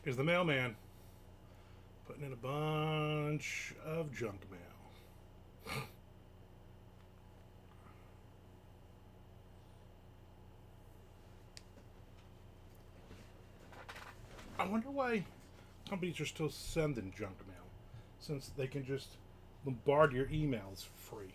Here's the mailman putting in a bunch of junk mail. I wonder why companies are still sending junk mail, since they can just bombard your emails for free.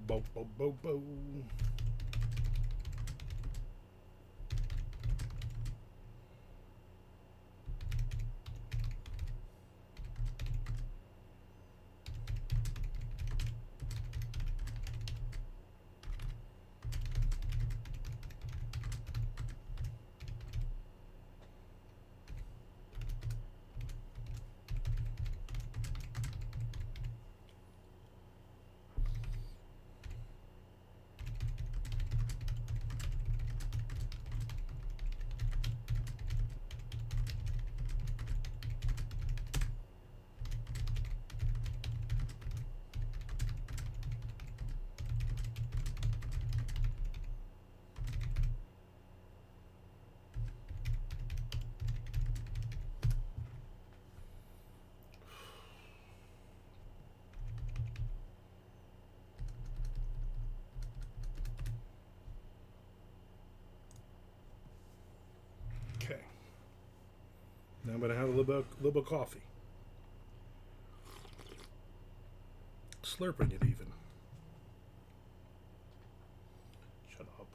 Bo bo bo bo. Okay. Now I'm gonna have a little bit of coffee. Slurping it even. Shut up.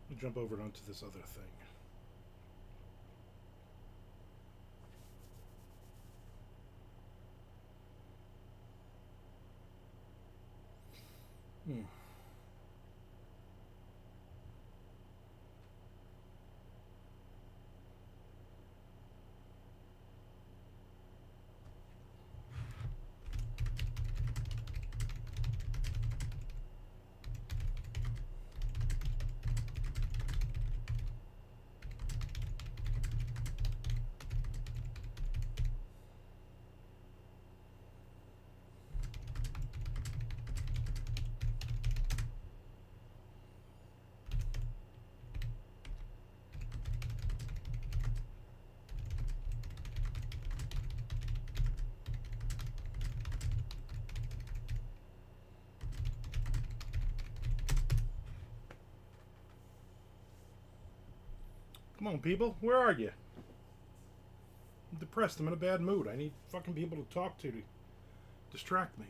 Let me jump over onto this other thing. Hmm. Come on, people. Where are you? I'm depressed. I'm in a bad mood. I need fucking people to talk to distract me.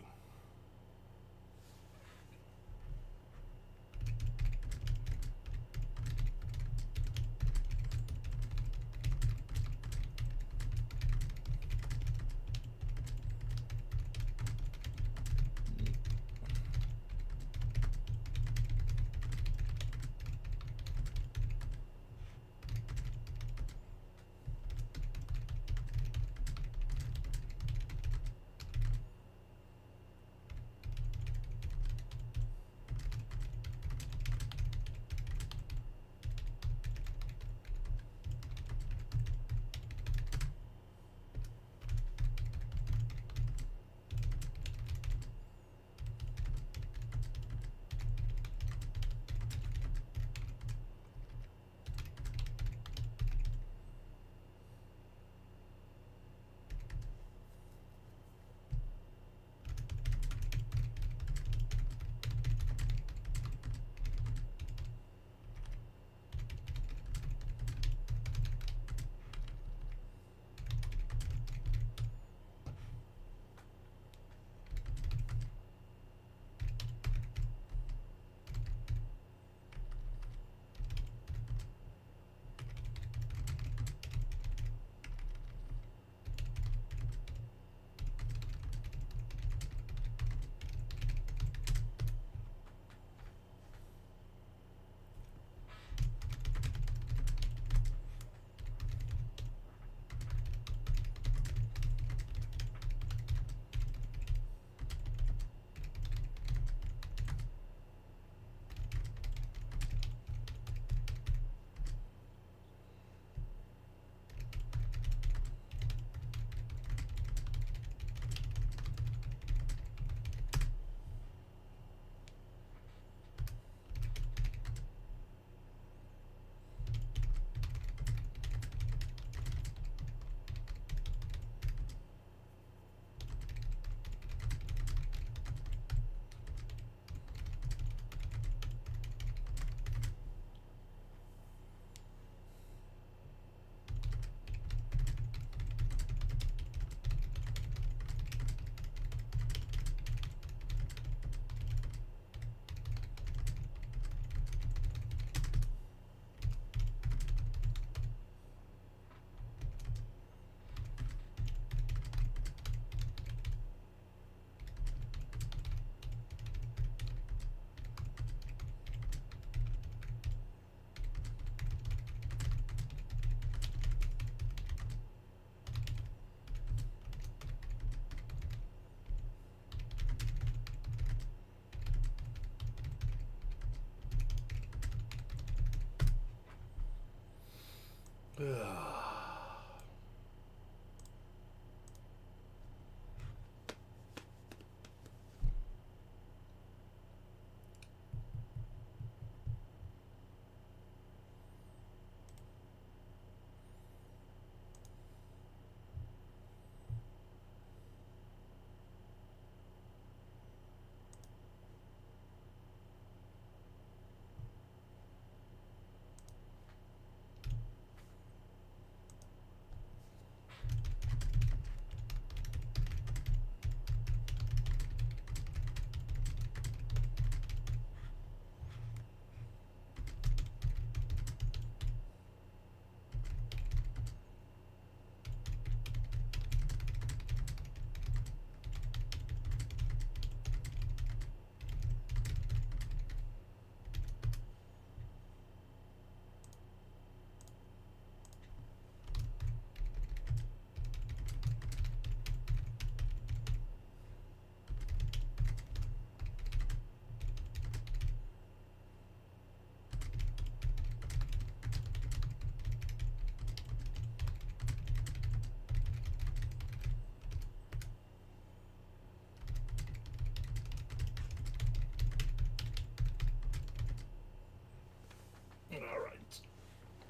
All right.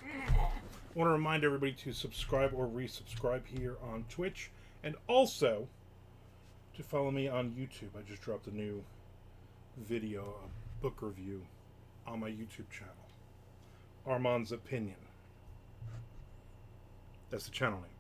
I want to remind everybody to subscribe or resubscribe here on Twitch, and also to follow me on YouTube. I just dropped a new video, a book review, on my YouTube channel. Armand's Opinion. That's the channel name.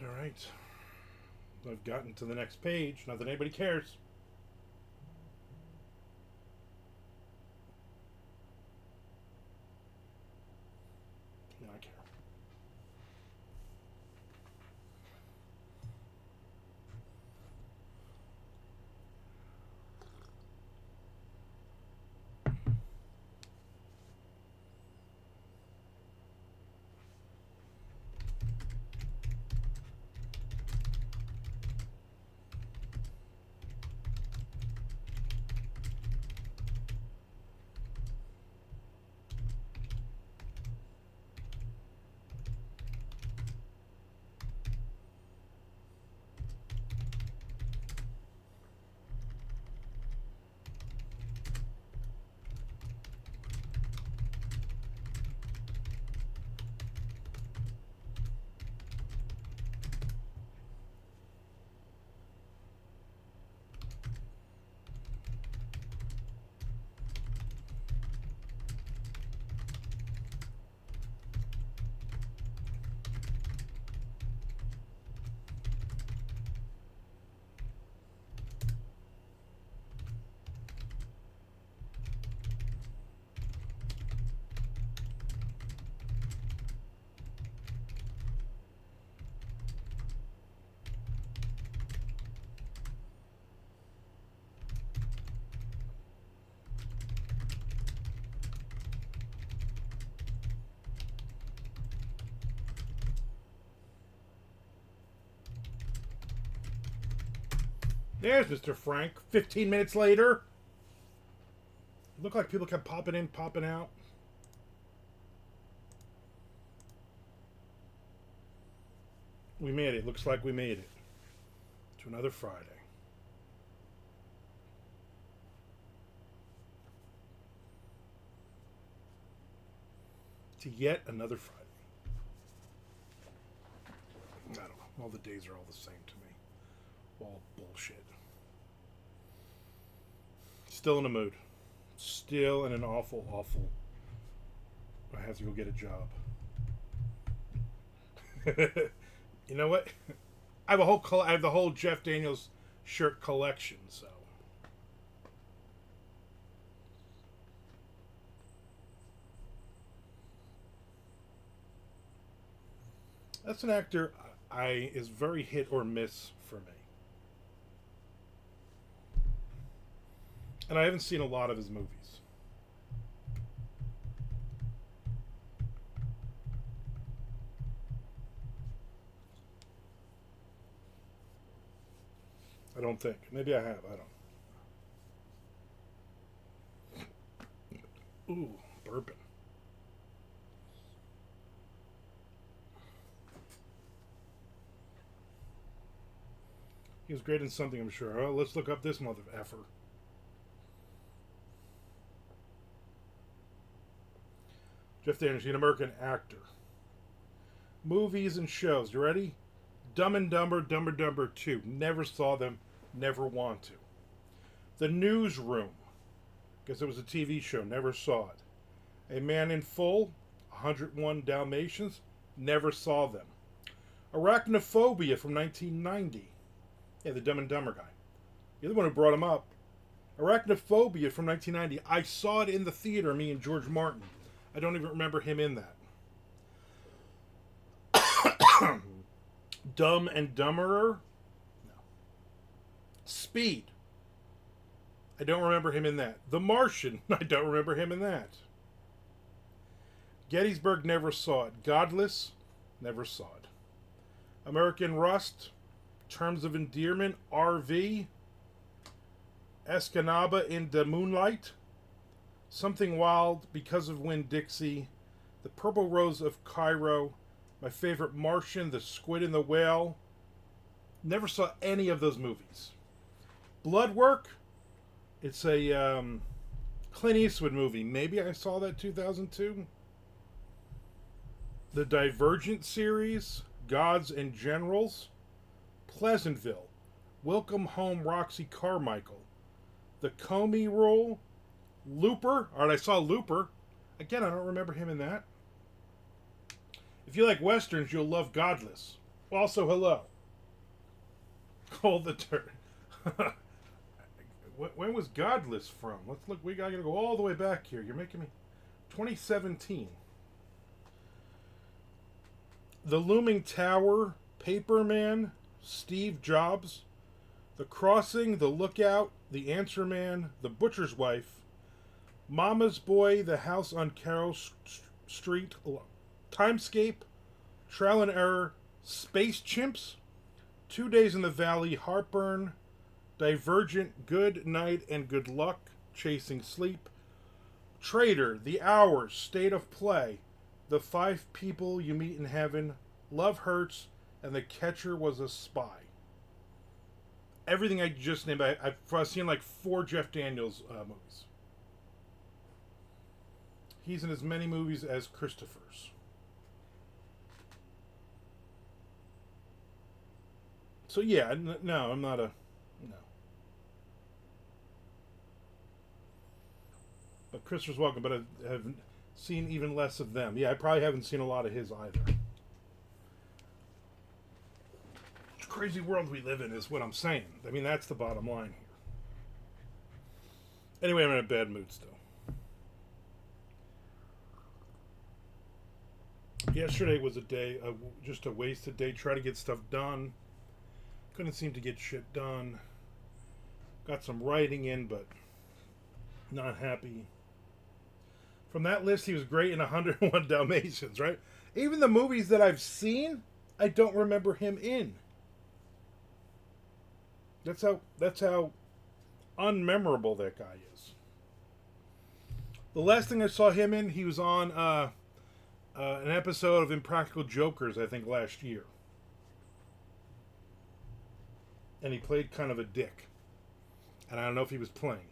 All right. I've gotten to the next page. Not that anybody cares. Yeah, I care. There's Mr. Frank. 15 minutes later. It looked like people kept popping in, popping out. We made it. Looks like we made it. To another Friday. To yet another Friday. I don't know. All the days are all the same to me. All bullshit. Still in a mood. Still in an awful, awful. I have to go get a job. You know what? I have the whole Jeff Daniels shirt collection. So that's an actor is very hit or miss for me. And I haven't seen a lot of his movies. I don't think. Maybe I have. I don't. Ooh, bourbon. He was great in something, I'm sure. Oh, let's look up this mother effer. Jeff Daniels, an American actor. Movies and shows. You ready? Dumb and Dumber, Dumber Dumber 2. Never saw them. Never want to. The Newsroom. Guess it was a TV show. Never saw it. A Man in Full. 101 Dalmatians. Never saw them. Arachnophobia from 1990. Yeah, the Dumb and Dumber guy. You're the one who brought him up. Arachnophobia from 1990. I saw it in the theater, me and George Martin. I don't even remember him in that. Dumb and Dumberer? No. Speed. I don't remember him in that. The Martian. I don't remember him in that. Gettysburg, never saw it. Godless, never saw it. American Rust, Terms of Endearment, RV, Escanaba in the Moonlight, Something Wild, Because of Winn-Dixie, The Purple Rose of Cairo, my favorite Martian, The Squid and the Whale. Never saw any of those movies. Bloodwork, it's a Clint Eastwood movie. Maybe I saw that 2002. The Divergent series, Gods and Generals, Pleasantville, Welcome Home Roxy Carmichael, The Comey Rule, Looper. Alright, I saw Looper. Again, I don't remember him in that. If you like westerns, you'll love Godless. Also, hello. Cold the Turd. When was Godless from? Let's look. We gotta go all the way back here. You're making me. 2017. The Looming Tower, Paperman, Steve Jobs, The Crossing, The Lookout, The Answer Man, The Butcher's Wife, Mama's Boy, The House on Carroll Street, Timescape, Trial and Error, Space Chimps, 2 Days in the Valley, Heartburn, Divergent, Good Night and Good Luck, Chasing Sleep, Traitor, The Hours, State of Play, The 5 People You Meet in Heaven, Love Hurts, and The Catcher Was a Spy. Everything I just named, I've seen like 4 Jeff Daniels movies. He's in as many movies as Christopher's. So yeah, no, I'm not a... No. But Christopher's welcome, but I have seen even less of them. Yeah, I probably haven't seen a lot of his either. It's a crazy world we live in is what I'm saying. I mean, that's the bottom line here. Anyway, I'm in a bad mood still. Yesterday was a day, just a wasted day. Try to get stuff done. Couldn't seem to get shit done. Got some writing in, but not happy. From that list, he was great in 101 Dalmatians, right? Even the movies that I've seen, I don't remember him in. That's how unmemorable that guy is. The last thing I saw him in, he was on an episode of Impractical Jokers, I think last year, and he played kind of a dick, and I don't know if he was playing.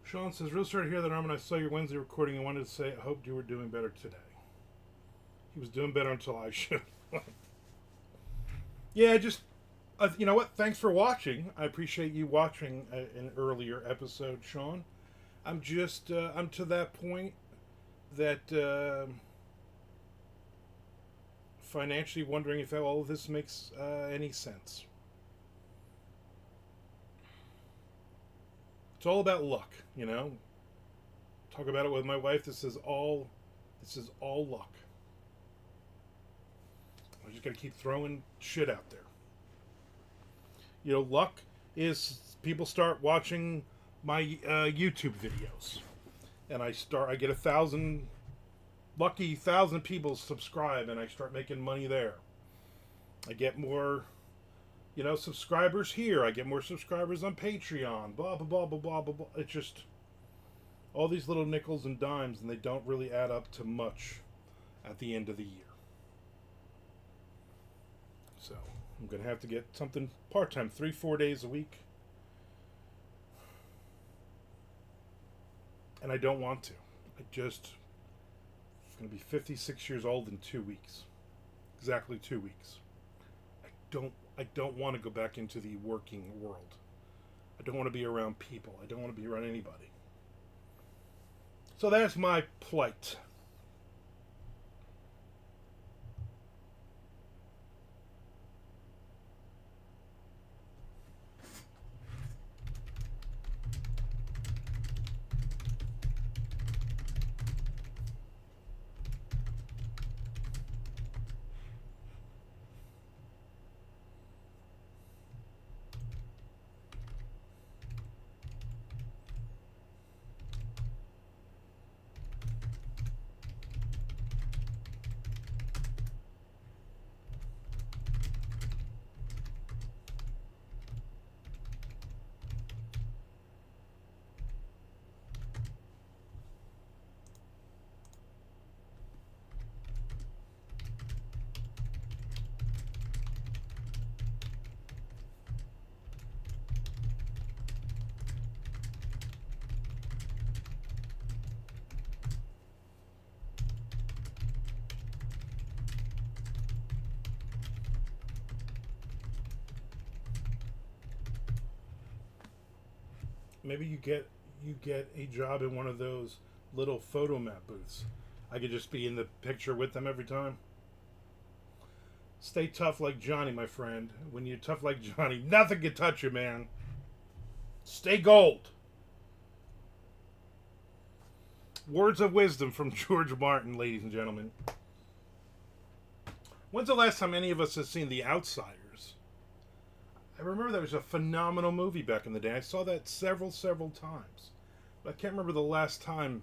Sean says, real sorry to hear that, Armand. I saw your Wednesday recording and wanted to say I hoped you were doing better today. He was doing better until I showed up. Yeah, just, you know what? Thanks for watching. I appreciate you watching an earlier episode, Sean. I'm to that point that financially wondering if all of this makes any sense. It's all about luck, you know. Talk about it with my wife. This is all luck. I just gotta keep throwing shit out there. You know, luck is people start watching my YouTube videos, and I get 1,000 people subscribe, and I start making money there. I get more, subscribers here. I get more subscribers on Patreon. Blah blah blah blah blah blah blah. It's just all these little nickels and dimes, and they don't really add up to much at the end of the year. So I'm gonna have to get something part-time, 3-4 days a week, and I don't want to. I'm gonna be 56 years old in 2 weeks, exactly 2 weeks. I don't want to go back into the working world. I don't want to be around people. I don't want to be around anybody. So that's my plight. Maybe you get a job in one of those little photo map booths. I could just be in the picture with them every time. Stay tough like Johnny, my friend. When you're tough like Johnny, nothing can touch you, man. Stay gold. Words of wisdom from George Martin, ladies and gentlemen. When's the last time any of us have seen The Outsiders? I remember that was a phenomenal movie back in the day. I saw that several times. But I can't remember the last time.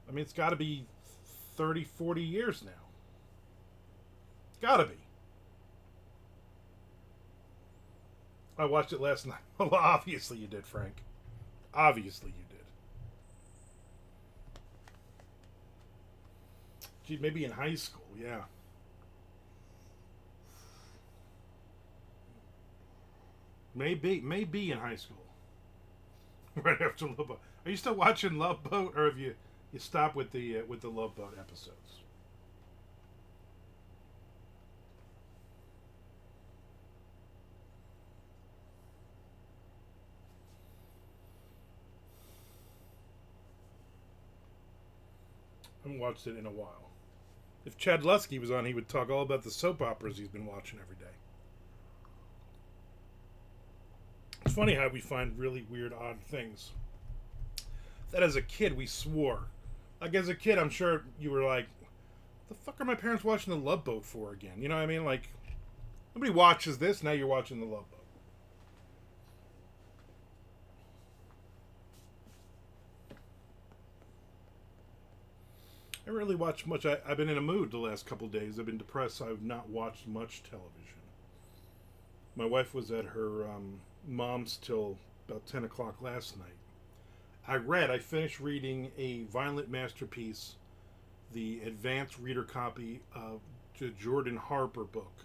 I mean, it's got to be 30, 40 years now. It's got to be. I watched it last night. Well, obviously you did, Frank. Obviously you did. Gee, maybe in high school, yeah. Maybe in high school. Right after Love Boat. Are you still watching Love Boat, or have you stopped with the Love Boat episodes? I haven't watched it in a while. If Chad Lusky was on, he would talk all about the soap operas he's been watching every day. It's funny how we find really weird, odd things that as a kid we swore. Like as a kid, I'm sure you were like, the fuck are my parents watching The Love Boat for again? You know what I mean? Like, nobody watches this, now you're watching The Love Boat. I haven't really watched much. I've been in a mood the last couple of days. I've been depressed, so I've not watched much television. My wife was at her mom's till about 10 o'clock last night. I finished reading a violent masterpiece, the advanced reader copy of the Jordan Harper book.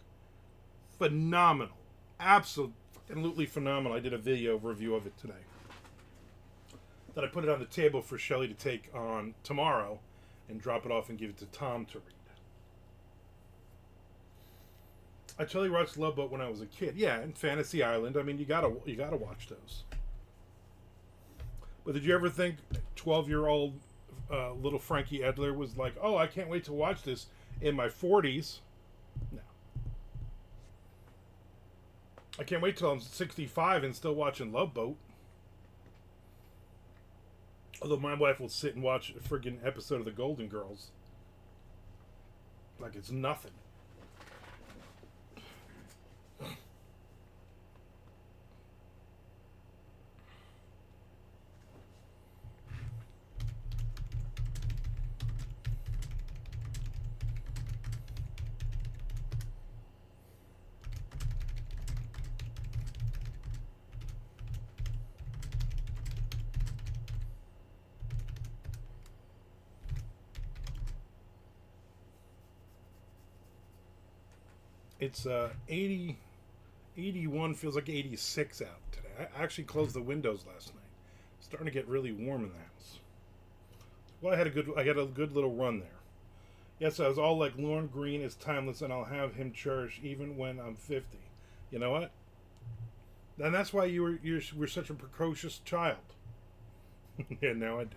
Phenomenal. Absolutely phenomenal. I did a video review of it today. Then I put it on the table for Shelly to take on tomorrow and drop it off and give it to Tom to read. I totally watched Love Boat when I was a kid. Yeah, and Fantasy Island. I mean, you gotta watch those. But did you ever think 12-year-old little Frankie Edler was like, oh, I can't wait to watch this in my 40s? No. I can't wait till I'm 65 and still watching Love Boat. Although my wife will sit and watch a friggin' episode of The Golden Girls like it's nothing. It's 81, feels like 86 out today. I actually closed the windows last night. It's starting to get really warm in the house. Well, I had a good little run there. Yes, I was all like, Lorne Green is timeless and I'll have him cherished even when I'm 50. You know what? And that's why you were such a precocious child. Yeah, now I do.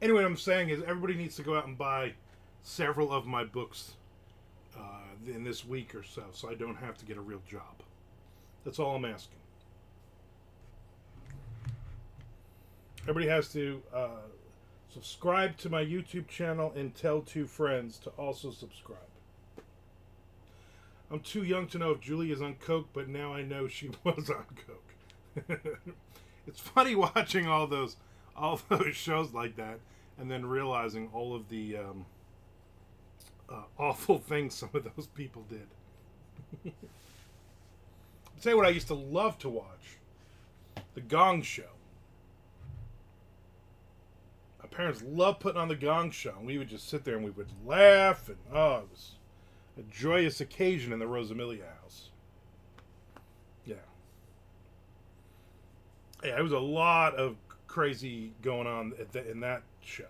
Anyway, what I'm saying is everybody needs to go out and buy several of my books in this week or so I don't have to get a real job. That's all I'm asking. Everybody has to subscribe to my YouTube channel and tell 2 friends to also subscribe. I'm too young to know if Julie is on coke, but now I know she was on coke. It's funny watching all those shows like that and then realizing all of the awful things some of those people did. I'll tell you what I used to love to watch. The Gong Show. My parents loved putting on the Gong Show, and we would just sit there and we would laugh, and it was a joyous occasion in the Rosamilia house. Yeah. Yeah, there was a lot of crazy going on in that show.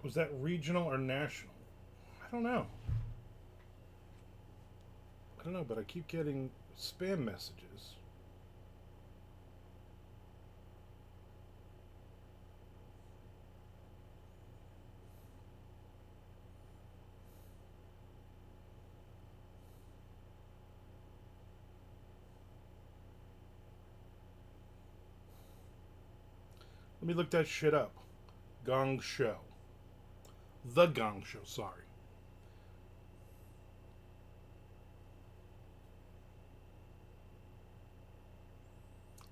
Was that regional or national? I don't know. I don't know, but I keep getting spam messages. Let me look that shit up. Gong Show. The Gong Show, sorry.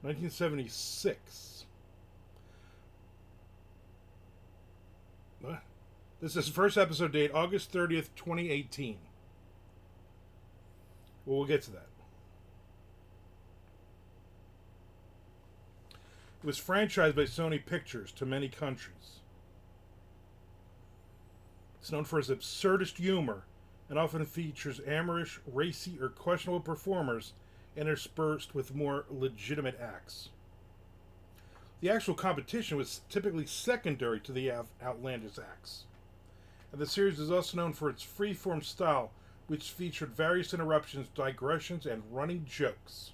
$1976. What? This is first episode date, August 30th, 2018. Well, we'll get to that. It was franchised by Sony Pictures to many countries. It's known for its absurdist humor and often features amorous, racy, or questionable performers interspersed with more legitimate acts. The actual competition was typically secondary to the outlandish acts. And the series is also known for its freeform style, which featured various interruptions, digressions, and running jokes.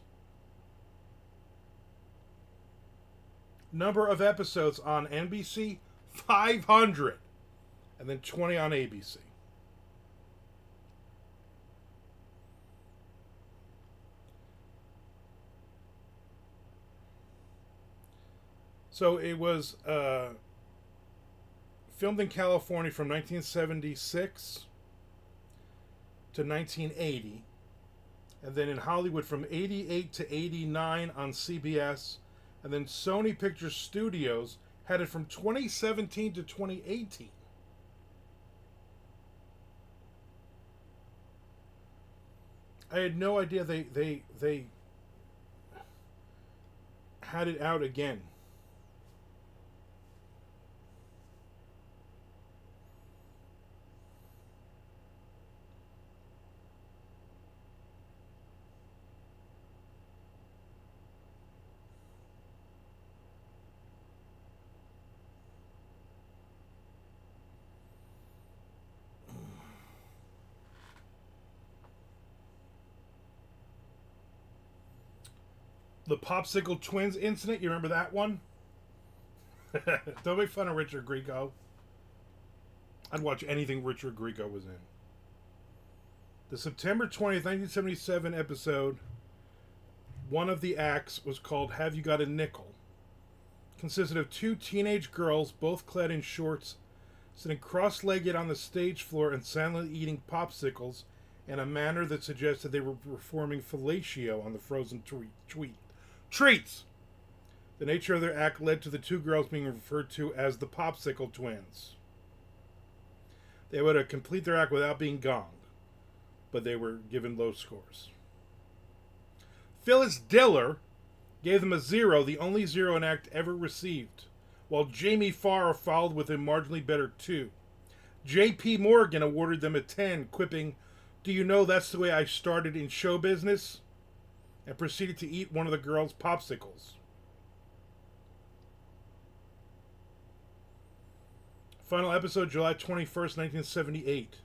Number of episodes on NBC, 500. And then 20 on ABC. So it was filmed in California from 1976 to 1980. And then in Hollywood from 88 to 89 on CBS. And then Sony Pictures Studios had it from 2017 to 2018. I had no idea they had it out again. The Popsicle Twins incident, you remember that one? Don't make fun of Richard Grieco. I'd watch anything Richard Grieco was in. The September 20th, 1977 episode, one of the acts was called Have You Got a Nickel? Consisted of two teenage girls, both clad in shorts, sitting cross-legged on the stage floor and silently eating popsicles in a manner that suggested they were performing fellatio on the frozen treats. The nature of their act led to the two girls being referred to as the Popsicle Twins. They would complete their act without being gonged, but they were given low scores. Phyllis Diller gave them a 0, the only 0 an act ever received, while Jamie Farr followed with a marginally better 2. J.P. Morgan awarded them a 10, quipping, "Do you know that's the way I started in show business?" and proceeded to eat one of the girls' popsicles. Final episode, July 21st, 1978.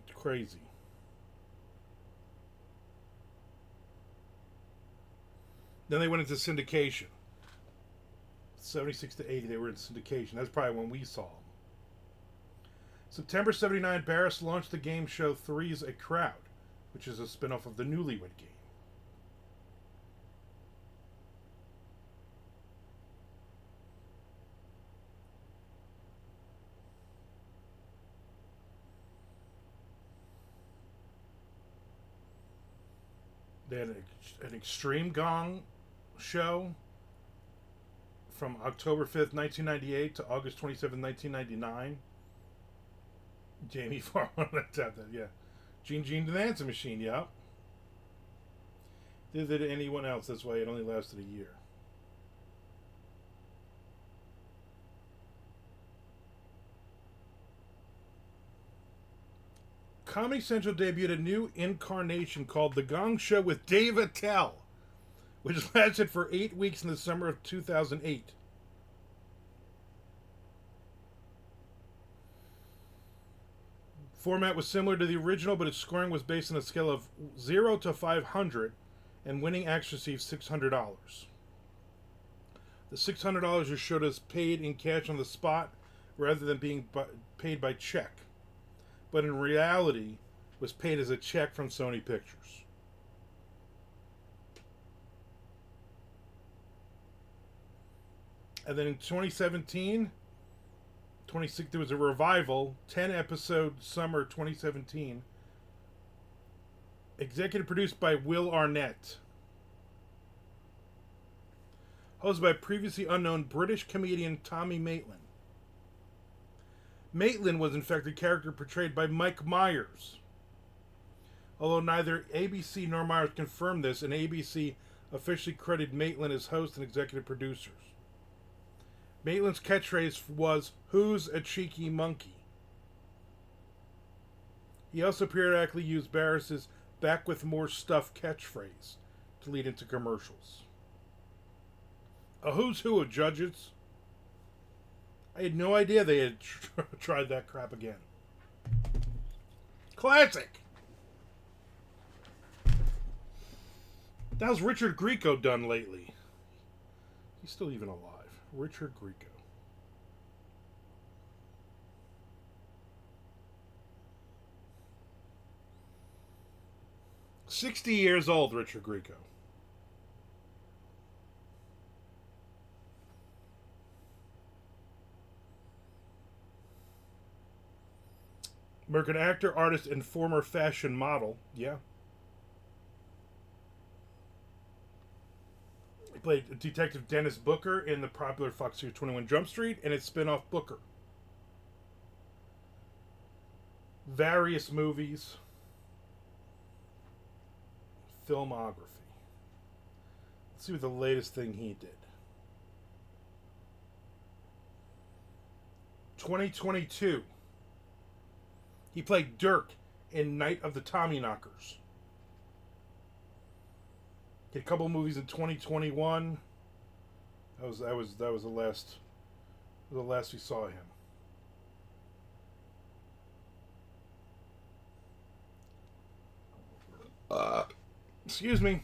It's crazy. Then they went into syndication. 76 to 80, they were in syndication. That's probably when we saw them. September 79, Barris launched the game show Three's a Crowd, which is a spin-off of the Newlywed Game. They had an Extreme Gong show from October 5th, 1998 to August 27th, 1999. Jamie Farr, yeah. Gene the Dancing Machine, yeah. Did it to anyone else, that's why it only lasted a year. Comedy Central debuted a new incarnation called The Gong Show with Dave Attell, which lasted for 8 weeks in the summer of 2008. Format was similar to the original, but its scoring was based on a scale of 0 to 500, and winning acts received $600. The $600 was showed as paid in cash on the spot rather than being paid by check, but in reality was paid as a check from Sony Pictures. And then in 2017, there was a revival, 10-episode summer 2017, executive produced by Will Arnett, hosted by previously unknown British comedian Tommy Maitland. Maitland was in fact a character portrayed by Mike Myers. Although neither ABC nor Myers confirmed this, and ABC officially credited Maitland as host and executive producers. Maitland's catchphrase was, "Who's a cheeky monkey?" He also periodically used Barris's "back with more stuff" catchphrase to lead into commercials. A who's who of judges. I had no idea they had tried that crap again. Classic! How's Richard Grieco done lately? He's still even alive. Richard Grieco. "60 years old, Richard Grieco. American actor, artist, and former fashion model. Yeah. He played Detective Dennis Booker in the popular Fox series 21 Jump Street and its spin-off Booker. Various movies. Filmography. Let's see what the latest thing he did. 2022. He played Dirk in Night of the Tommyknockers. Did a couple movies in 2021. That was the last we saw him. Excuse me.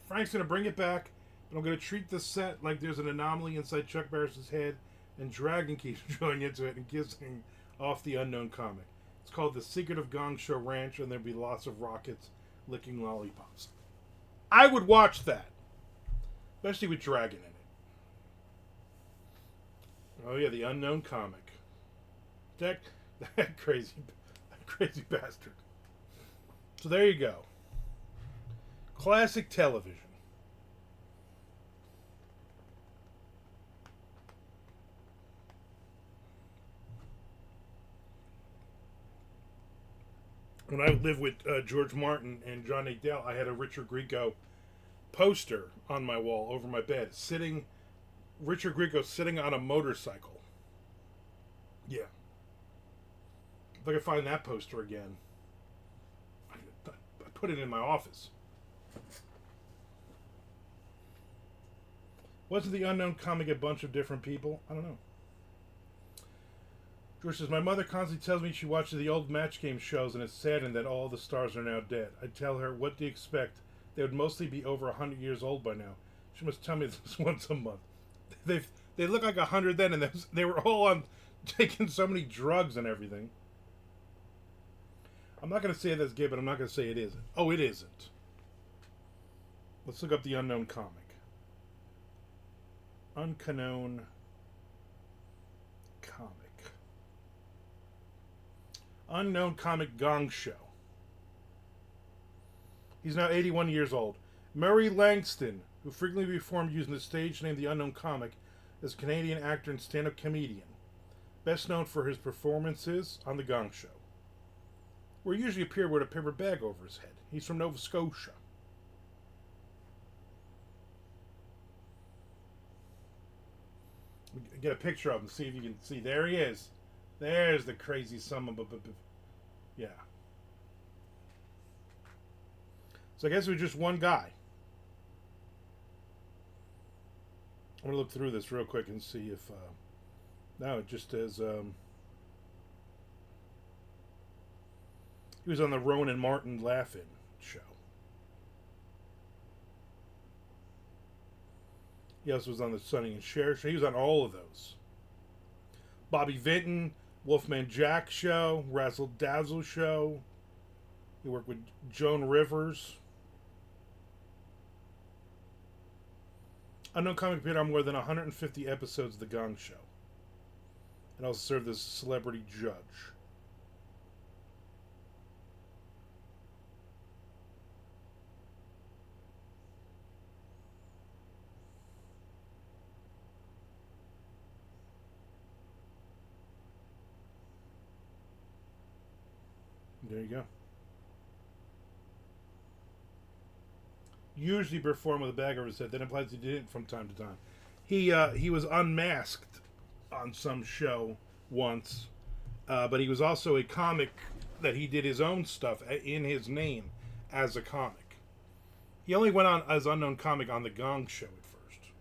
Frank's gonna bring it back, but I'm gonna treat this set like there's an anomaly inside Chuck Barris's head, and Dragon keeps drawing into it and kissing off the unknown comic. It's called The Secret of Gong Show Ranch, and there'll be lots of rockets licking lollipops. I would watch that, especially with Dragon in it. Oh yeah, the unknown comic. That crazy bastard. So there you go. Classic television. When I lived with George Martin and John Nadell, I had a Richard Grieco poster on my wall over my bed, Richard Grieco sitting on a motorcycle. Yeah. If I could find that poster again, I put it in my office. Wasn't the unknown comic a bunch of different people? I don't know. George says, my mother constantly tells me she watches the old Match Game shows and is saddened that all the stars are now dead. I tell her, what do you expect? They would mostly be over 100 years old by now. She must tell me this once a month. They look like 100 then, and they were all on taking so many drugs and everything. I'm not going to say that's gay, but I'm not going to say it isn't. Oh, it isn't. Let's look up the unknown comic. Unknown comic. Unknown comic Gong Show. He's now 81 years old. Murray Langston, who frequently performed using the stage name The Unknown Comic, is a Canadian actor and stand-up comedian, best known for his performances on The Gong Show, where he usually appeared with a paper bag over his head. He's from Nova Scotia. Get a picture of him, see if you can see. There he is. There's the crazy son of a... Yeah. So I guess it was just one guy. I'm gonna look through this real quick and see if. No, it just says he was on the Rowan and Martin Laugh-In show. He also was on the Sonny and Cher show. He was on all of those. Bobby Vinton, Wolfman Jack show, Razzle Dazzle show. He worked with Joan Rivers. Unknown Comic appeared on more than 150 episodes of The Gong Show. And also served as celebrity judge. There you go. Usually performed with a bag over his head. That implies he did it from time to time. He was unmasked on some show once, but he was also a comic that he did his own stuff in his name as a comic. He only went on as unknown comic on the Gong Show at first.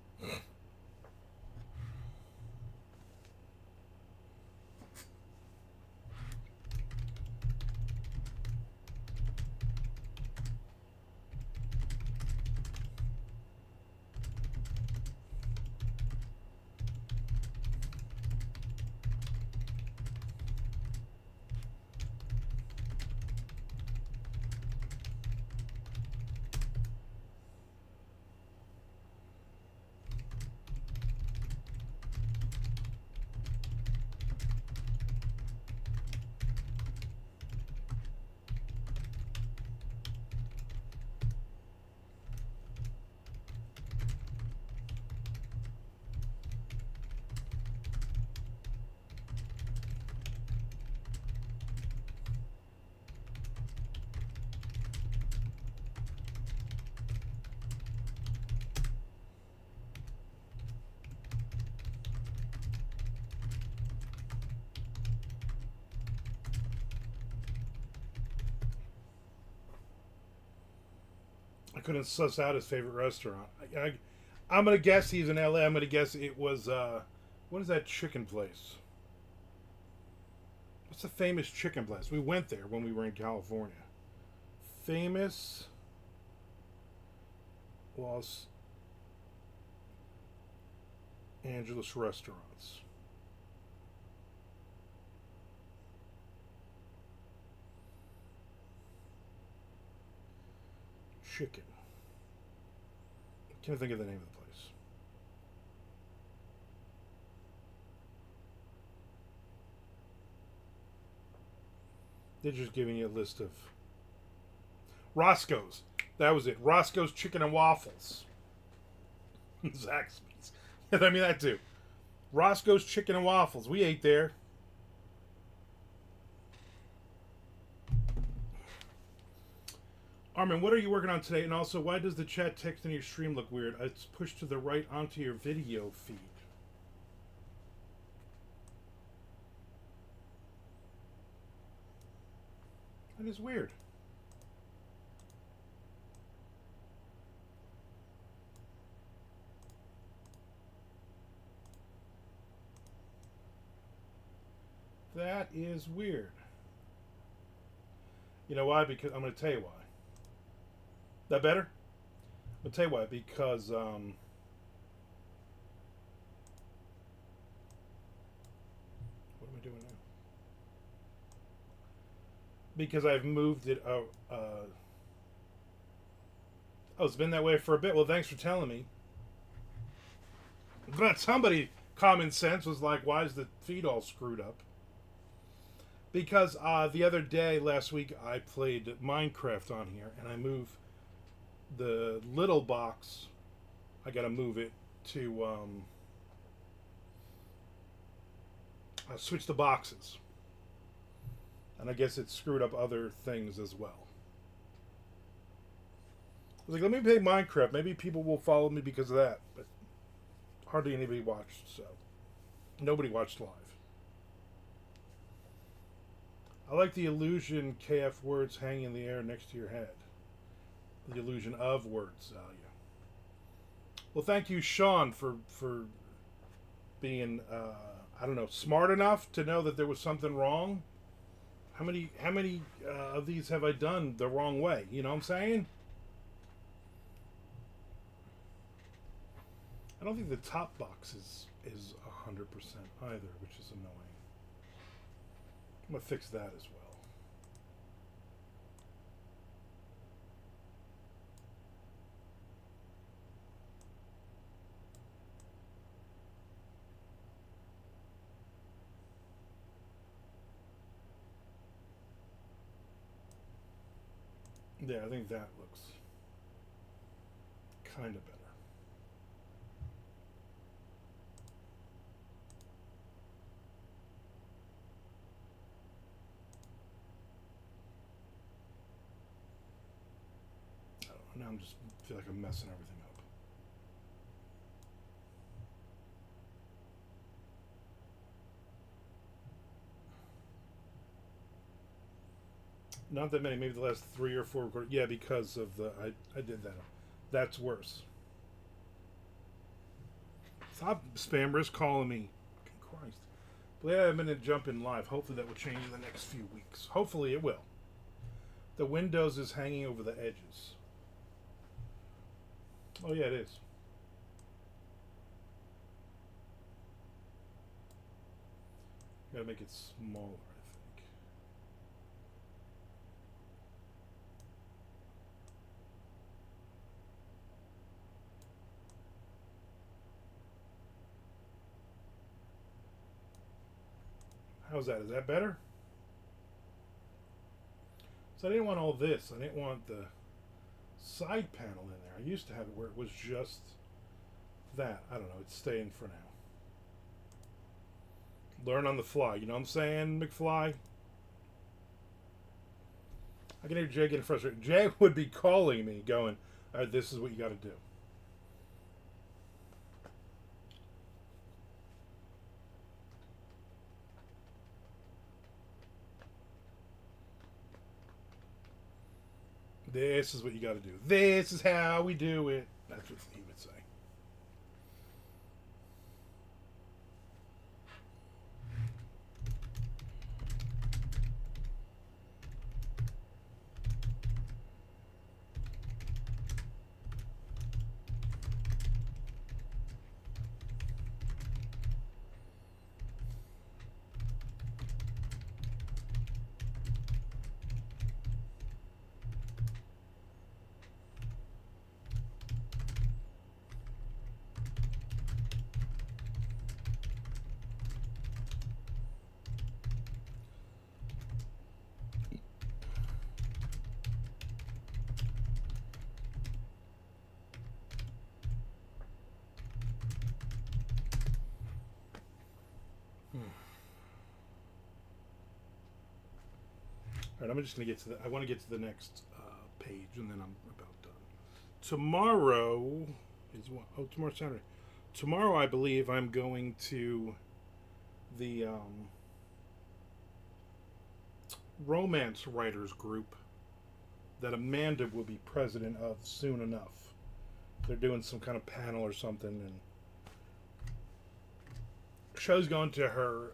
I couldn't suss out his favorite restaurant. I'm gonna guess he's in LA. I'm gonna guess it was what is that chicken place? What's the famous chicken place? We went there when we were in California. Famous Los Angeles restaurants. Chicken. Can't think of the name of the place. They're just giving you a list of Roscoe's. That was it. Roscoe's Chicken and Waffles. Zaxby's. Yeah, I mean that too. Roscoe's Chicken and Waffles. We ate there. Armand, what are you working on today? And also, why does the chat text in your stream look weird? It's pushed to the right onto your video feed. That is weird. That is weird. You know why? Because I'm going to tell you why. That better? I'll tell you why. Because what am I doing now? Because I've moved it. Oh, it's been that way for a bit. Well, thanks for telling me. But somebody, common sense, was like, "Why is the feed all screwed up?" Because the other day, last week, I played Minecraft on here, and I moved the little box. I gotta move it to switch the boxes, and I guess it screwed up other things as well. I was like, let me play Minecraft. Maybe people will follow me because of that, but hardly anybody watched, so nobody watched live. I like the illusion KF words hanging in the air next to your head. The illusion of words. Yeah. Well, thank you, Sean, for being I don't know, smart enough to know that there was something wrong. How many of these have I done the wrong way? You know what I'm saying? I don't think the top box is 100% either, which is annoying. I'm gonna fix that as well. Yeah, I think that looks kind of better. I don't know, now I'm just feel like I'm messing everything up. Not that many, maybe the last 3 or 4 recordings. Yeah, because of the I did that. That's worse. Stop spammers calling me. Fucking Christ. But yeah, I'm gonna jump in live. Hopefully that will change in the next few weeks. Hopefully it will. The Windows is hanging over the edges. Oh yeah, it is. Gotta make it smaller, I think. How's that? Is that better? So I didn't want all this. I didn't want the side panel in there. I used to have it where it was just that. I don't know. It's staying for now. Learn on the fly. You know what I'm saying, McFly? I can hear Jay getting frustrated. Jay would be calling me going, all right, this is what you got to do. This is what you got to do. This is how we do it. That's what he would say. All right, I'm just going to get to the. I want to get to the next page, and then I'm about done. Tomorrow is what? Oh, tomorrow's Saturday. Tomorrow, I believe I'm going to the romance writers group that Amanda will be president of soon enough. They're doing some kind of panel or something, and show's going to her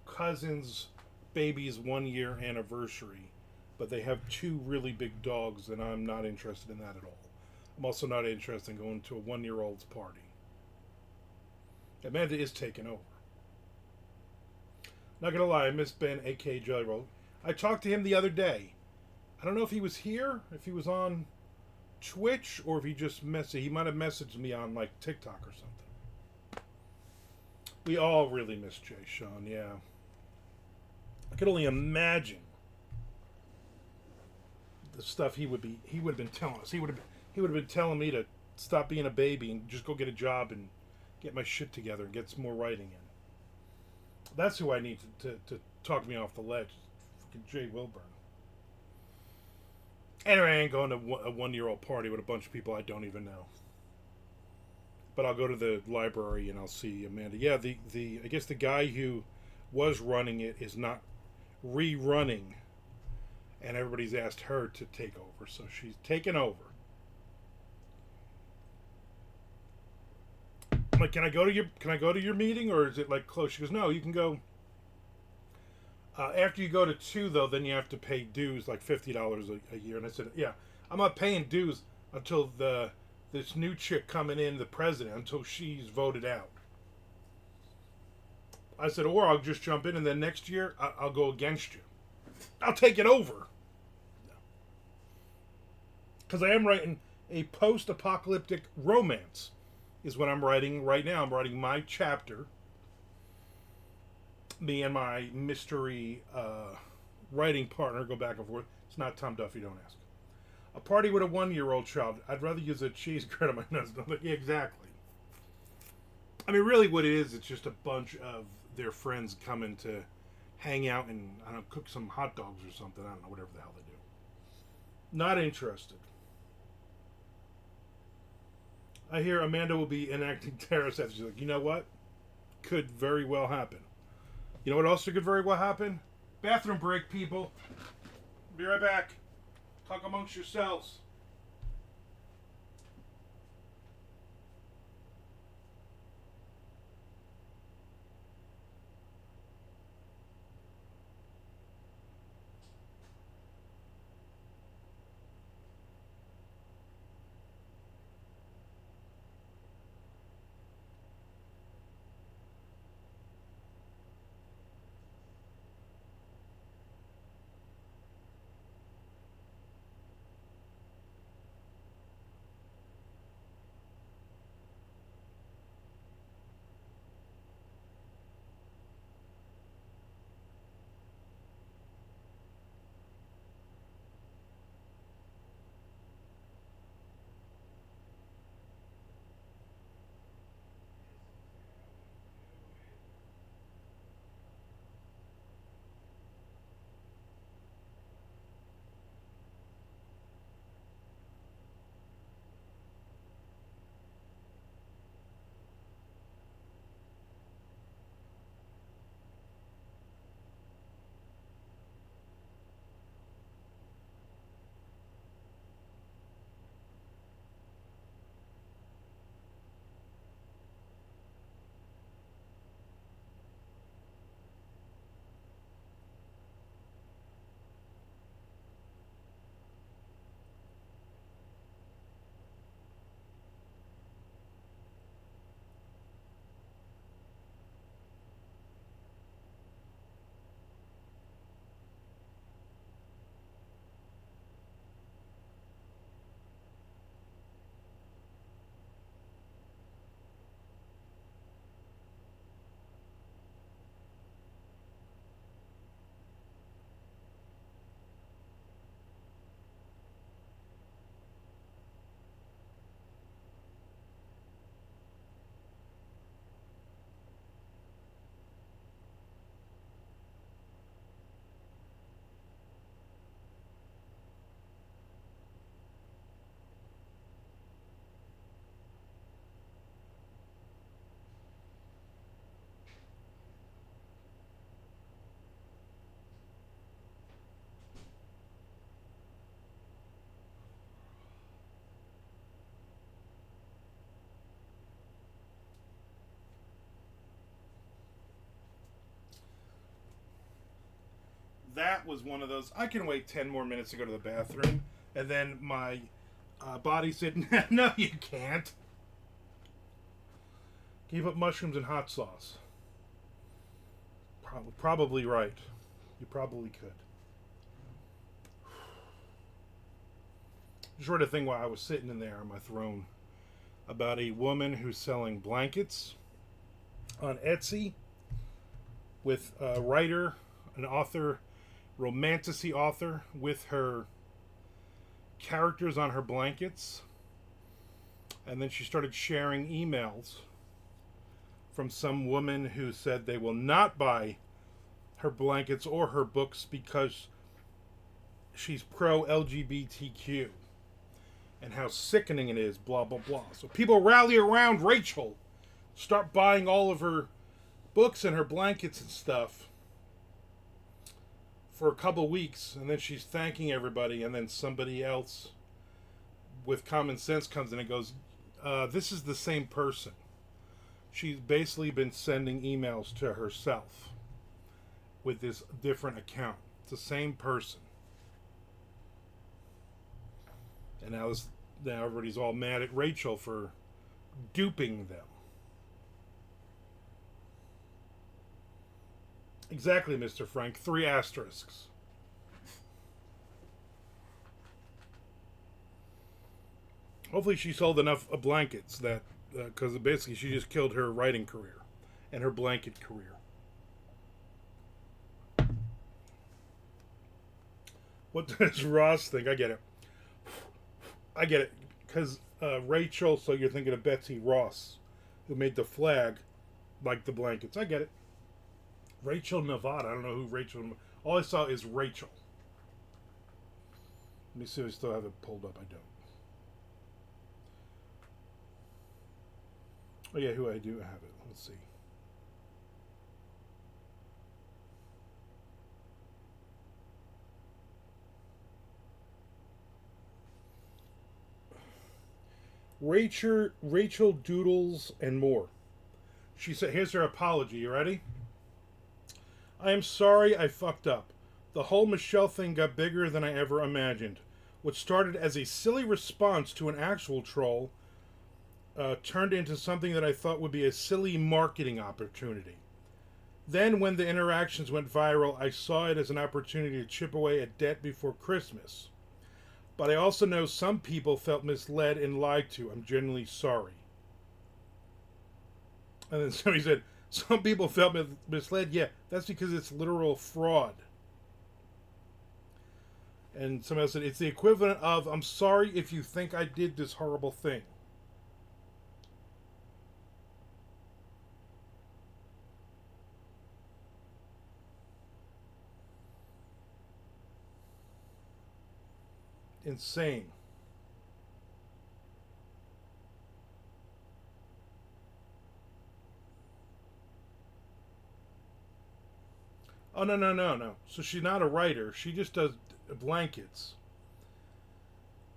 cousin's baby's 1 year anniversary, but they have 2 really big dogs, and I'm not interested in that at all. I'm also not interested in going to a 1 year old's party. Amanda is taking over. Not gonna lie, I miss Ben, aka Jelly Roll. I talked to him the other day. I don't know if he was here, if he was on Twitch, or if he just messaged. He might have messaged me on like TikTok or something. We all really miss Jay Sean, yeah. I could only imagine the stuff he would have been telling us. He would have been telling me to stop being a baby and just go get a job and get my shit together and get some more writing in. That's who I need to talk me off the ledge. Fucking Jay Wilburn. Anyway, I ain't going to a 1 year old party with a bunch of people I don't even know. But I'll go to the library and I'll see Amanda. Yeah, the I guess the guy who was running it is not rerunning, and everybody's asked her to take over, so she's taken over. I'm like, can I go to your meeting, or is it like close? She goes, no, you can go. After you go to 2, though, then you have to pay dues, like $50 a year. And I said, yeah, I'm not paying dues until this new chick coming in, the president, until she's voted out. I said, or I'll just jump in, and then next year I'll go against you. I'll take it over. Because I am writing a post-apocalyptic romance, is what I'm writing right now. I'm writing my chapter. Me and my mystery writing partner go back and forth. It's not Tom Duffy, don't ask. A party with a 1-year-old child. I'd rather use a cheese grit on my nose. I'm like, yeah, exactly. I mean, really what it is, it's just a bunch of their friends coming to hang out and, I don't know, cook some hot dogs or something. I don't know, whatever the hell they do. Not interested. I hear Amanda will be enacting terrorist acts. She's like, you know what? Could very well happen. You know what else could very well happen? Bathroom break, people. Be right back. Talk amongst yourselves. That was one of those. I can wait 10 more minutes to go to the bathroom, and then my body said, "No, you can't." Can you put mushrooms in hot sauce? Probably right. You probably could. Just read a thing while I was sitting in there on my throne about a woman who's selling blankets on Etsy with a writer, an author, romanticy author, with her characters on her blankets. And then she started sharing emails from some woman who said they will not buy her blankets or her books because she's pro LGBTQ and how sickening it is, blah, blah, blah. So people rally around Rachel, start buying all of her books and her blankets and stuff. for a couple weeks, and then she's thanking everybody, and then somebody else with common sense comes in and goes, this is the same person. She's basically been sending emails to herself with this different account. It's the same person. And now everybody's all mad at Rachel for duping them. Exactly, Mr. Frank. 3 asterisks. Hopefully she sold enough blankets that, because basically she just killed her writing career and her blanket career. What does Ross think? I get it. Because Rachel, so you're thinking of Betsy Ross, who made the flag, like the blankets. I get it. Rachel Nevada. I don't know who Rachel. All I saw is Rachel. Let me see if I still have it pulled up. I don't. Oh yeah, who I do have it. Let's see. Rachel Doodles and more. She said, here's her apology. You ready? I am sorry I fucked up. The whole Michelle thing got bigger than I ever imagined. What started as a silly response to an actual troll turned into something that I thought would be a silly marketing opportunity. Then, when the interactions went viral, I saw it as an opportunity to chip away at debt before Christmas. But I also know some people felt misled and lied to. I'm genuinely sorry. And then somebody said, some people felt misled. Yeah, that's because it's literal fraud. And somebody else said, it's the equivalent of, I'm sorry if you think I did this horrible thing. Insane. Oh, no. So she's not a writer. She just does blankets.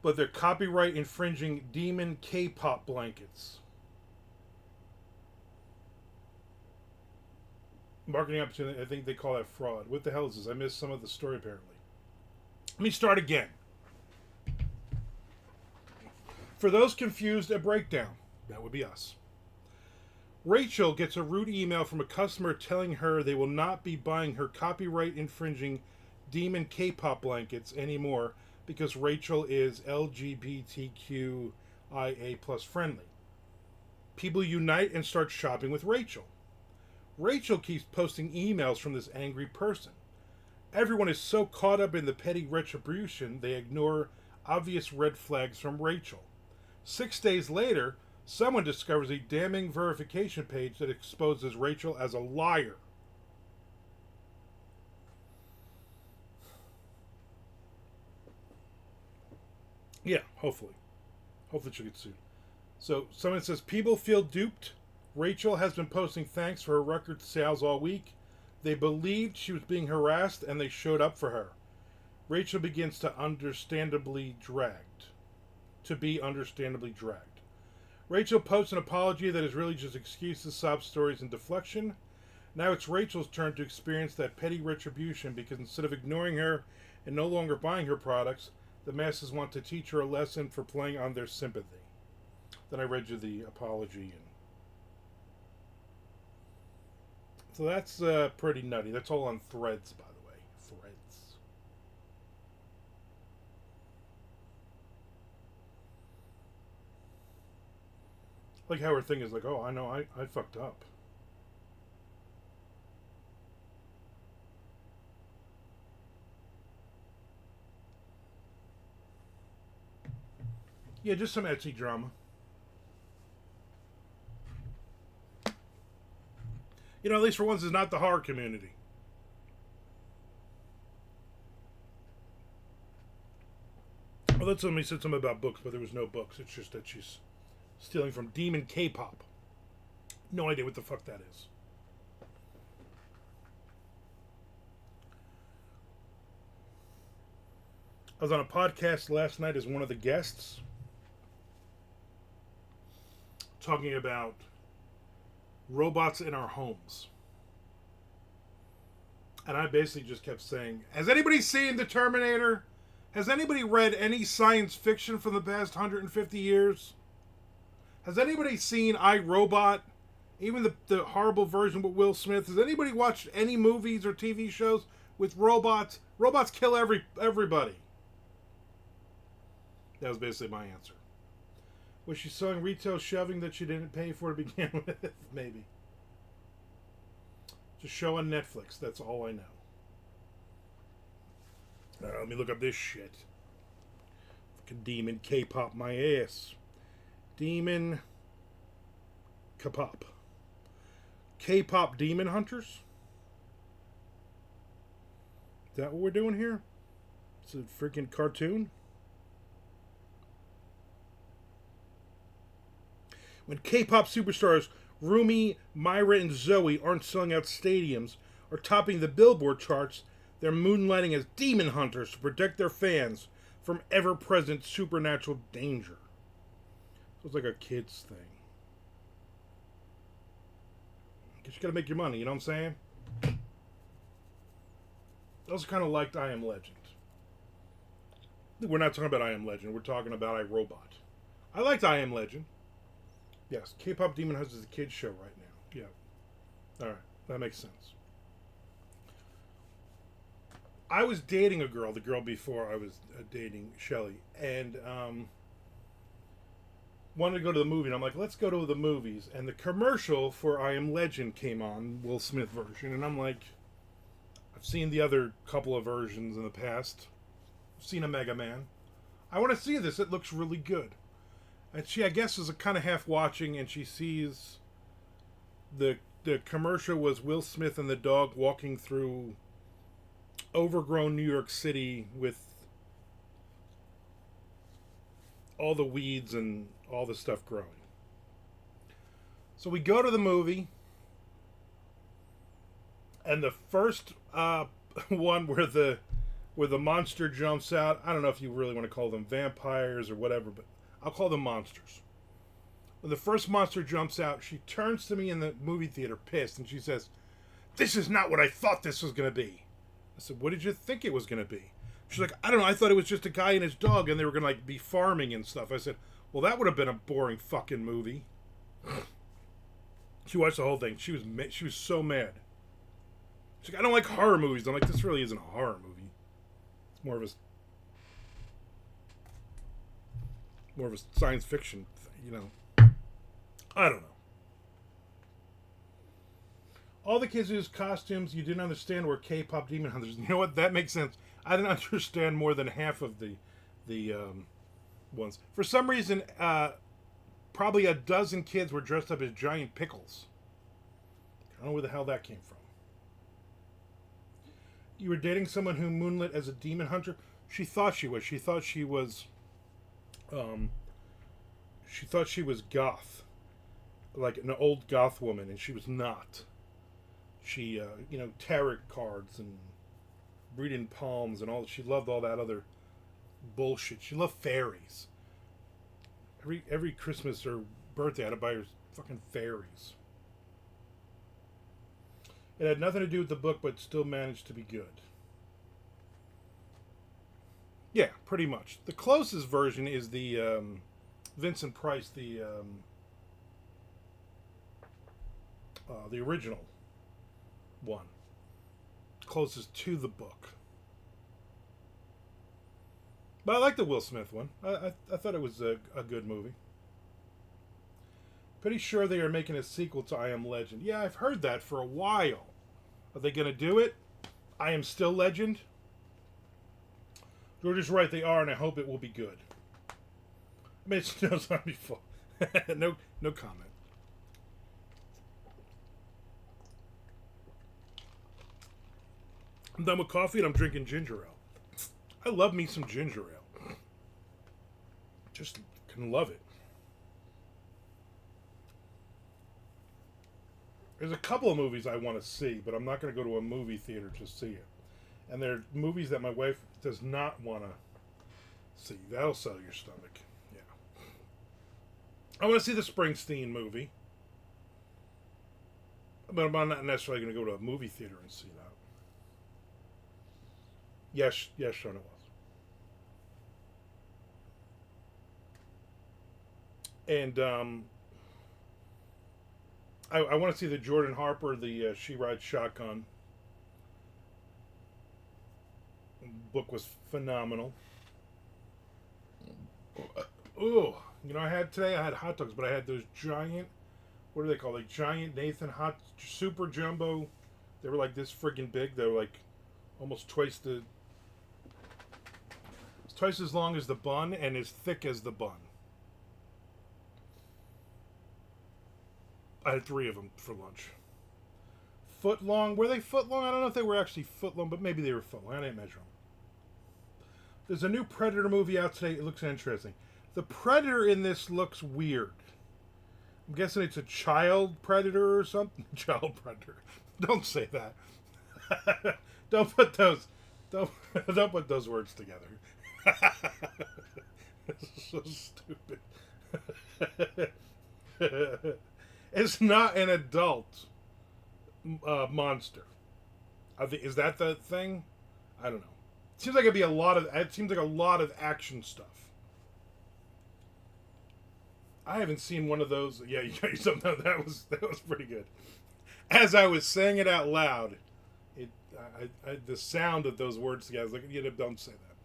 But they're copyright infringing demon K-pop blankets. Marketing opportunity, I think they call that fraud. What the hell is this? I missed some of the story apparently. Let me start again. For those confused, a breakdown. That would be us. Rachel gets a rude email from a customer telling her they will not be buying her copyright infringing demon K-pop blankets anymore because Rachel is LGBTQIA plus friendly. People unite and start shopping with Rachel. Rachel keeps posting emails from this angry person. Everyone is so caught up in the petty retribution they ignore obvious red flags from Rachel. 6 days later, someone discovers a damning verification page that exposes Rachel as a liar. Yeah, hopefully. Hopefully she'll get sued. So someone says, people feel duped. Rachel has been posting thanks for her record sales all week. They believed she was being harassed and they showed up for her. Rachel begins to be understandably dragged. Rachel posts an apology that is really just excuses, sob stories, and deflection. Now it's Rachel's turn to experience that petty retribution because instead of ignoring her and no longer buying her products, the masses want to teach her a lesson for playing on their sympathy. Then I read you the apology. So that's pretty nutty. That's all on Threads, by the way. Threads. Like how her thing is like, oh, I know, I fucked up. Yeah, just some Etsy drama. You know, at least for once, it's not the horror community. Well, that's somebody said something about books, but there was no books. It's just that she's stealing from Demon K-pop. No idea what the fuck that is. I was on a podcast last night as one of the guests talking about robots in our homes. And I basically just kept saying, has anybody seen The Terminator? Has anybody read any science fiction from the past 150 years? Has anybody seen I, Robot? Even the horrible version with Will Smith. Has anybody watched any movies or TV shows with robots? Robots kill everybody. That was basically my answer. Was she selling retail shelving that she didn't pay for to begin with? Maybe. Just show on Netflix. That's all I know. Let me look up this shit. Fucking demon K-pop my ass. Demon K-pop. K-pop demon hunters? Is that what we're doing here? It's a freaking cartoon? When K-pop superstars Rumi, Myra, and Zoe aren't selling out stadiums or topping the Billboard charts, they're moonlighting as demon hunters to protect their fans from ever-present supernatural danger. So it's like a kid's thing. Because you gotta make your money, you know what I'm saying? I also kind of liked I Am Legend. We're not talking about I Am Legend, we're talking about I, Robot. I liked I Am Legend. Yes, K-pop Demon Hunters is a kid's show right now. Yeah. Alright, that makes sense. I was dating a girl, the girl before I was dating Shelly, and wanted to go to the movie, and I'm like, let's go to the movies. And the commercial for I Am Legend came on, Will Smith version, and I'm like, I've seen the other couple of versions in the past. I've seen a Mega Man. I want to see this, it looks really good. And she, I guess, is kind of half watching, and she sees the commercial was Will Smith and the dog walking through overgrown New York City with all the weeds and all the stuff growing. So we go to the movie, and the first one where the monster jumps out, I don't know if you really want to call them vampires or whatever, but I'll call them monsters. When the first monster jumps out, she turns to me in the movie theater pissed, and she says, "This is not what I thought this was going to be." I said, "What did you think it was going to be?" She's like, "I don't know, I thought it was just a guy and his dog, and they were going to be farming and stuff." I said, "Well, that would have been a boring fucking movie." She watched the whole thing. She was so mad. She's like, "I don't like horror movies." I'm like, "This really isn't a horror movie. It's more of a science fiction thing, you know." I don't know. All the kids use costumes you didn't understand were K-pop demon hunters. You know what? That makes sense. I didn't understand more than half of the ones. For some reason, probably a dozen kids were dressed up as giant pickles. I don't know where the hell that came from. You were dating someone who moonlit as a demon hunter? She thought she was. She thought she was goth. Like an old goth woman, and she was not. She, tarot cards and reading palms and all. She loved all that other bullshit. She loved fairies. Every Christmas or birthday, I had to buy her fucking fairies. It had nothing to do with the book, but still managed to be good. Yeah, pretty much. The closest version is the Vincent Price, the original one. Closest to the book. But I like the Will Smith one. I thought it was a good movie. Pretty sure they are making a sequel to I Am Legend. Yeah, I've heard that for a while. Are they going to do it? I Am Still Legend? George is right, they are, and I hope it will be good. I made some notes on before. No comment. I'm done with coffee and I'm drinking ginger ale. I love me some ginger ale. Just can love it. There's a couple of movies I want to see, but I'm not going to go to a movie theater to see it. And they're movies that my wife does not want to See, that'll settle your stomach. Yeah. I want to see the Springsteen movie. But I'm not necessarily going to go to a movie theater and see that. Yes, Sean, it was. And I want to see the Jordan Harper, the She Rides Shotgun. The book was phenomenal. Ooh, I had hot dogs, but I had those giant, what are they called? Like giant Nathan hot super jumbo. They were like this friggin' big. They were like almost twice as long as the bun and as thick as the bun. I had 3 of them for lunch. Foot long. Were they foot long? I don't know if they were actually foot long, but maybe they were foot long. I didn't measure them. There's a new Predator movie out today. It looks interesting. The Predator in this looks weird. I'm guessing it's a child predator or something. Child predator. Don't say that. Don't put those words together. It's so stupid. It's not an adult monster. Is that the thing? I don't know. It seems like it'd be a lot of action stuff. I haven't seen one of those. Yeah, that was pretty good. As I was saying it out loud, the sound of those words together, I was like, don't say that.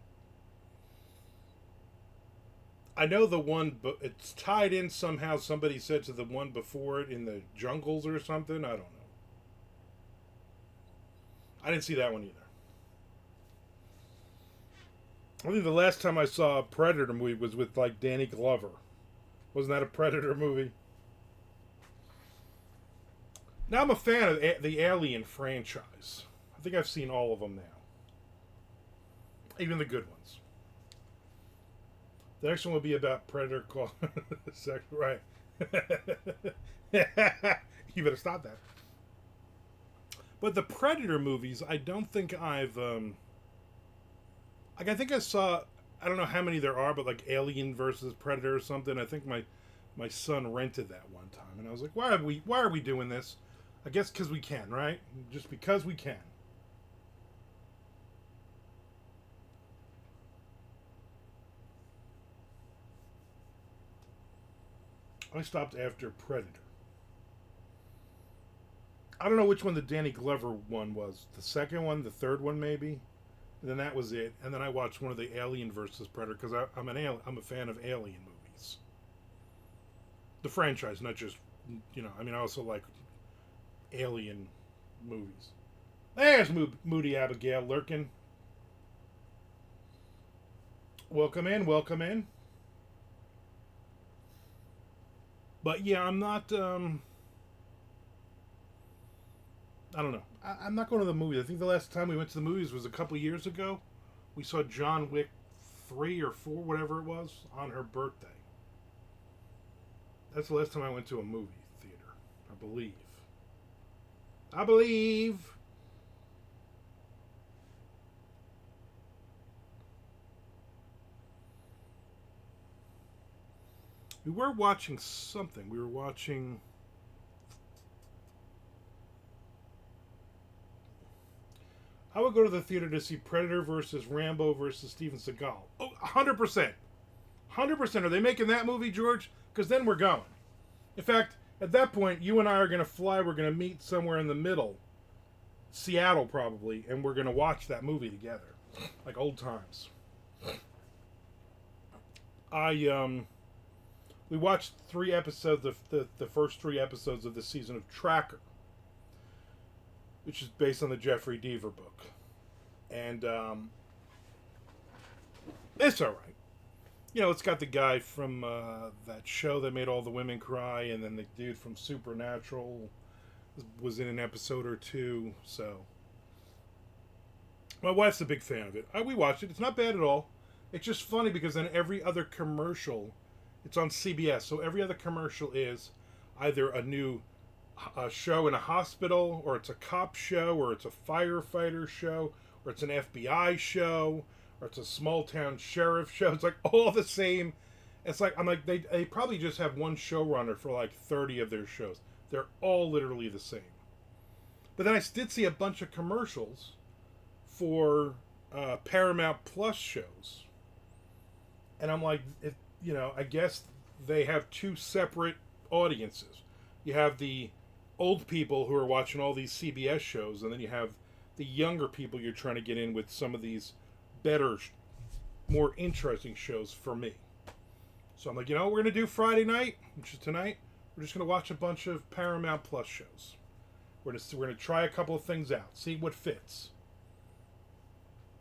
I know the one, but it's tied in somehow. Somebody said to the one before it in the jungles or something. I don't know. I didn't see that one either. I think the last time I saw a Predator movie was with like Danny Glover. Wasn't that a Predator movie? Now I'm a fan of the Alien franchise. I think I've seen all of them now. Even the good ones. The next one will be about Predator called... right. You better stop that. But the Predator movies, I don't think I've... I think I saw... I don't know how many there are, but like Alien versus Predator or something. I think my son rented that one time. And I was like, why are we doing this? I guess because we can, right? Just because we can. I stopped after Predator. I don't know which one the Danny Glover one was. The second one, the third one maybe? And then that was it. And then I watched one of the Alien versus Predator because I'm a fan of Alien movies. The franchise, not just, I also like Alien movies. There's Moody Abigail lurking. Welcome in. But yeah, I'm not, I don't know. I'm not going to the movies. I think the last time we went to the movies was a couple years ago. We saw John Wick 3 or 4, whatever it was, on her birthday. That's the last time I went to a movie theater, I believe. We were watching something. We were watching... I would go to the theater to see Predator versus Rambo versus Steven Seagal. Oh, 100%. 100%. Are they making that movie, George? Because then we're going. In fact, at that point, you and I are going to fly. We're going to meet somewhere in the middle. Seattle, probably. And we're going to watch that movie together. Like old times. We watched 3 episodes of the first 3 episodes of the season of Tracker, which is based on the Jeffrey Deaver book. And it's all right. It's got the guy from that show that made all the women cry, and then the dude from Supernatural was in an episode or 2. So my wife's a big fan of it. We watched it. It's not bad at all. It's just funny because then every other commercial, it's on CBS, so every other commercial is either a new show in a hospital, or it's a cop show, or it's a firefighter show, or it's an FBI show, or it's a small town sheriff show. It's like all the same. It's like I'm like they probably just have one showrunner for like 30 of their shows. They're all literally the same. But then I did see a bunch of commercials for Paramount Plus shows, and I'm like, I guess they have two separate audiences. You have the old people who are watching all these CBS shows, and then you have the younger people you're trying to get in with some of these better, more interesting shows for me. So I'm like, what we're going to do Friday night, which is tonight? We're just going to watch a bunch of Paramount Plus shows. We're going to try a couple of things out, see what fits.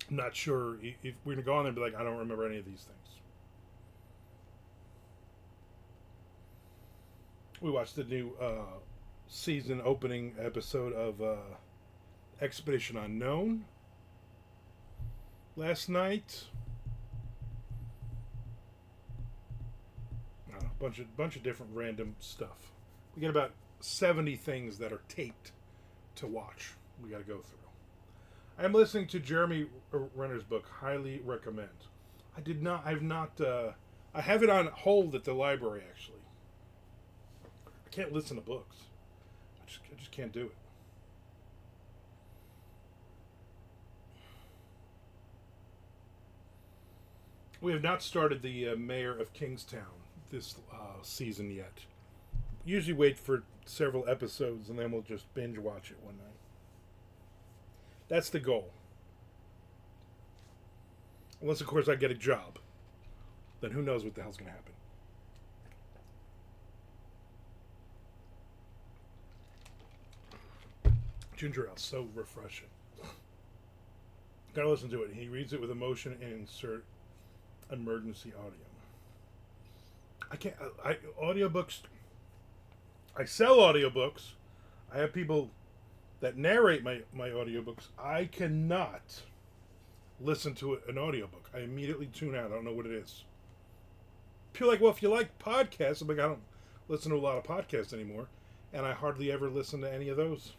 I'm not sure if we're going to go on there and be like, I don't remember any of these things. We watched the new season opening episode of Expedition Unknown last night. I don't know, bunch of different random stuff. We got about 70 things that are taped to watch. We got to go through. I'm listening to Jeremy Renner's book. Highly recommend. I have it on hold at the library. Actually, I can't listen to books. I just can't do it. We have not started the Mayor of Kingstown this season yet. Usually wait for several episodes and then we'll just binge watch it one night. That's the goal. Unless, of course, I get a job. Then who knows what the hell's going to happen. Ginger ale, so refreshing. Gotta listen to it. He reads it with emotion and insert emergency audio. Audiobooks. I sell audiobooks. I have people that narrate my audiobooks. I cannot listen to an audiobook. I immediately tune out. I don't know what it is. People are like, well, if you like podcasts, I'm like, I don't listen to a lot of podcasts anymore, and I hardly ever listen to any of those.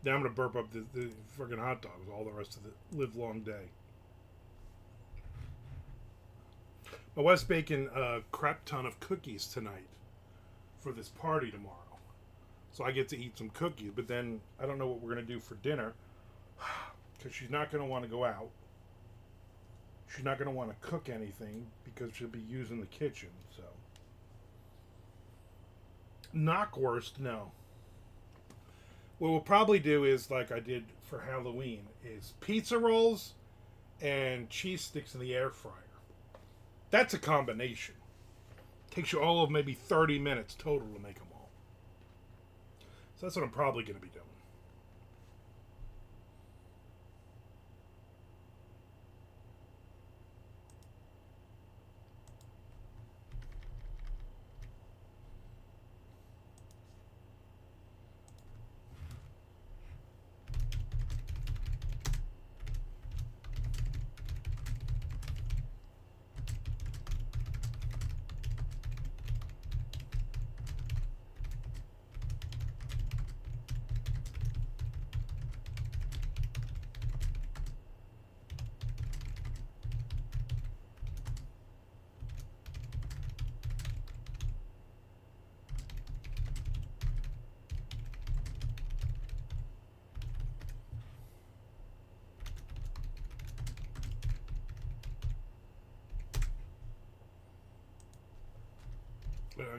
Now I'm going to burp up the friggin' hot dogs all the rest of the live long day. My wife's baking a crap ton of cookies tonight for this party tomorrow. So I get to eat some cookies, but then I don't know what we're going to do for dinner because she's not going to want to go out. She's not going to want to cook anything because she'll be using the kitchen, so. Knockwurst, no. What we'll probably do is, like I did for Halloween, is pizza rolls and cheese sticks in the air fryer. That's a combination. Takes you all of maybe 30 minutes total to make them all. So that's what I'm probably going to be doing.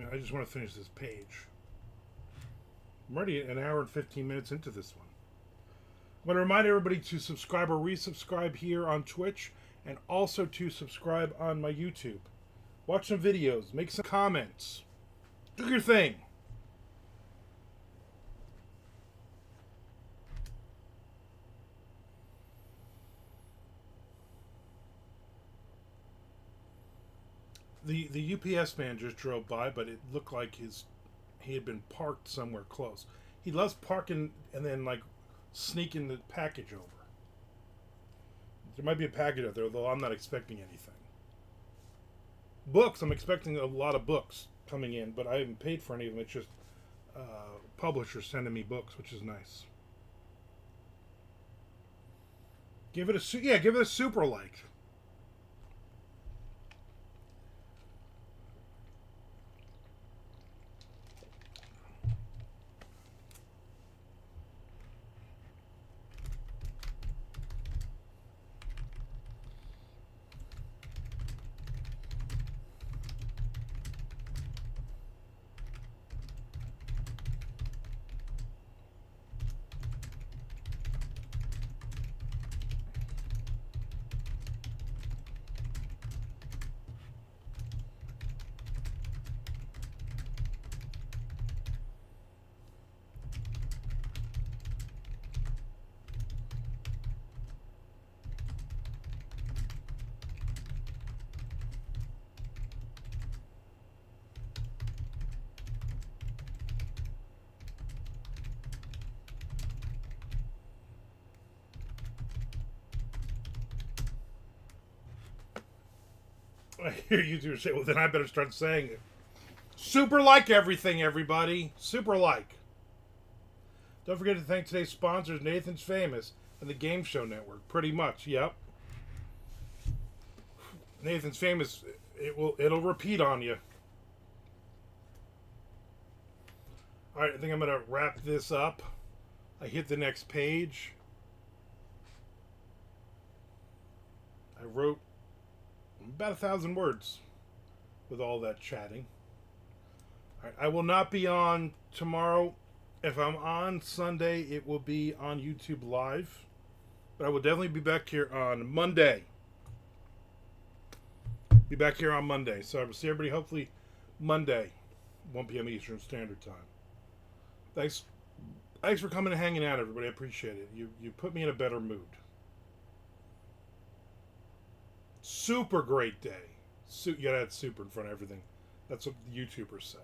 I just want to finish this page. I'm already an hour and 15 minutes into this one. want to remind everybody to subscribe or resubscribe here on Twitch, and also to subscribe on my YouTube. Watch some videos, make some comments, do your thing. The UPS man just drove by, but it looked like he had been parked somewhere close. He loves parking and then like sneaking the package over. There might be a package out there, though I'm not expecting anything. Books, I'm expecting a lot of books coming in, but I haven't paid for any of them. It's just publishers sending me books, which is nice. Give it a super like. I hear YouTubers say, well, then I better start saying it. Super like everything, everybody. Super like. Don't forget to thank today's sponsors, Nathan's Famous and the Game Show Network. Pretty much, yep. Nathan's Famous, it'll repeat on you. Alright, I think I'm going to wrap this up. I hit the next page. I wrote about 1,000 words with all that chatting. All right, I will not be on tomorrow. If I'm on Sunday, it will be on YouTube Live. But I will definitely be back here on Monday. Be back here on Monday. So I will see everybody hopefully Monday, 1 p.m. Eastern Standard Time. Thanks for coming and hanging out, everybody. I appreciate it. You put me in a better mood. Super great day. You gotta add super in front of everything. That's what the YouTubers say.